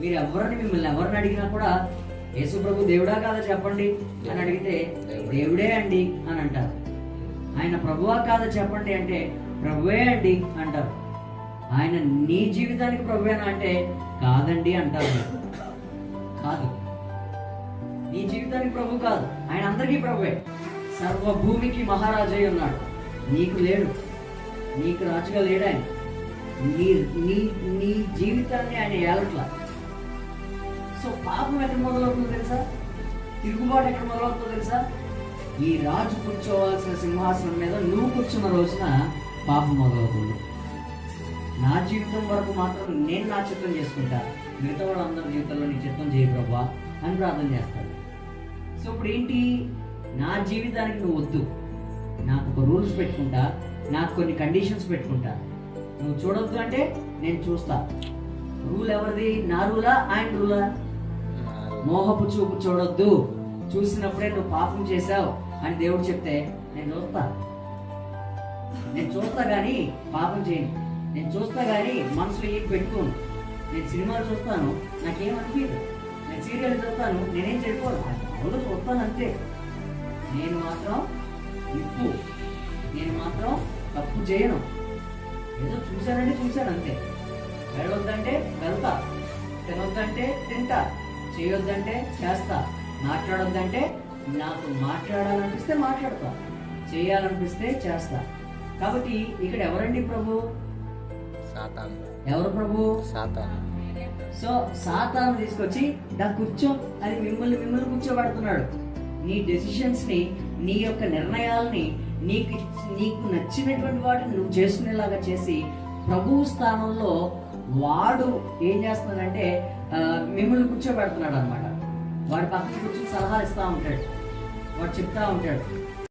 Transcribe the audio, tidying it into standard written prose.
మీరు మిమ్మల్ని ఎవరిని అడిగినా కూడా యేసు ప్రభు దేవుడా కాదా చెప్పండి అని అడిగితే దేవుడే అండి అని అంటారు. ఆయన ప్రభువా కాదా చెప్పండి అంటే ప్రభువే అండి అంటారు. ఆయన నీ జీవితానికి ప్రభువేనా అంటే కాదండి అంటారు. కాదు, నీ జీవితానికి ప్రభు కాదు, ఆయన అందరికీ ప్రభువే. సర్వభూమికి మహారాజై ఉన్నాడు. నీకు లేడు, నీకు రాజుగా లేడు ఆయన. నీ జీవితాన్ని ఆయన ఏలట్లా. సో పాపం ఎక్కడ మొదలవుతుందో తెలుసా? తిరుగుబాటు ఎక్కడ మొదలవుతుందో తెలుసా? ఈ రాజు కూర్చోవాల్సిన సింహాసనం మీద నువ్వు కూర్చున్న రోజున పాపం మొదలవుతుంది. నా జీవితం వరకు మాత్రం నేను నా చిత్తం చేసుకుంటా, మిగతా వాళ్ళు అందరి జీవితంలో నీ చిత్తం చేయ ప్రభా అని ప్రార్థన చేస్తాడు. సో ఇప్పుడు ఏంటి? నా జీవితానికి నువ్వు వద్దు, నాకు ఒక రూల్స్ పెట్టుకుంటా, నాకు కొన్ని కండిషన్స్ పెట్టుకుంటా. నువ్వు చూడొద్దు అంటే నేను చూస్తా. రూల్ ఎవరిది? నా రూలా ఆయన రూలా? మోహపు చూపు చూడొద్దు, చూసినప్పుడే నువ్వు పాపం చేశావు అని దేవుడు చెప్తే నేను చూస్తా కానీ పాపం చేయను. నేను చూస్తా కానీ మనసులో ఏం పెట్టుకోను. నేను సినిమాలు చూస్తాను, నాకేమనిపించదు. నేను సీరియల్ చూస్తాను, నేనేం చెడిపోను. ఎవరు చూస్తాను అంతే. నేను మాత్రం ఇప్పు, నేను మాత్రం తప్పు చేయను. ఏదో చూశానంటే చూశాను అంతే. వెళ్ళొద్దంటే వెళ్తా, తినొద్దంటే తింటా, చేయొద్దంటే చేస్తా, మాట్లాడొద్దంటే నాకు మాట్లాడాలనిపిస్తే మాట్లాడతా, చేయాలనిపిస్తే చేస్తా. కాబట్టి ఇక్కడ ఎవరండి ప్రభు? ఎవరు ప్రభు? సో సాతాను తీసుకొచ్చి దా కూర్చో అని మిమ్మల్ని కూర్చోబెడుతున్నాడు. నీ డెసిషన్స్ ని, నీ యొక్క నిర్ణయాలని, నీకు నచ్చినటువంటి వాటిని నువ్వు చేసుకునేలాగా చేసి ప్రభువు స్థానంలో వాడు ఏం చేస్తున్నాడంటే మిమ్మల్ని కూర్చోబెడుతున్నాడు అనమాట. వాడి పక్కన కూర్చొని సలహాలు ఇస్తూ ఉంటాడు, వాడు చెప్తా ఉంటాడు,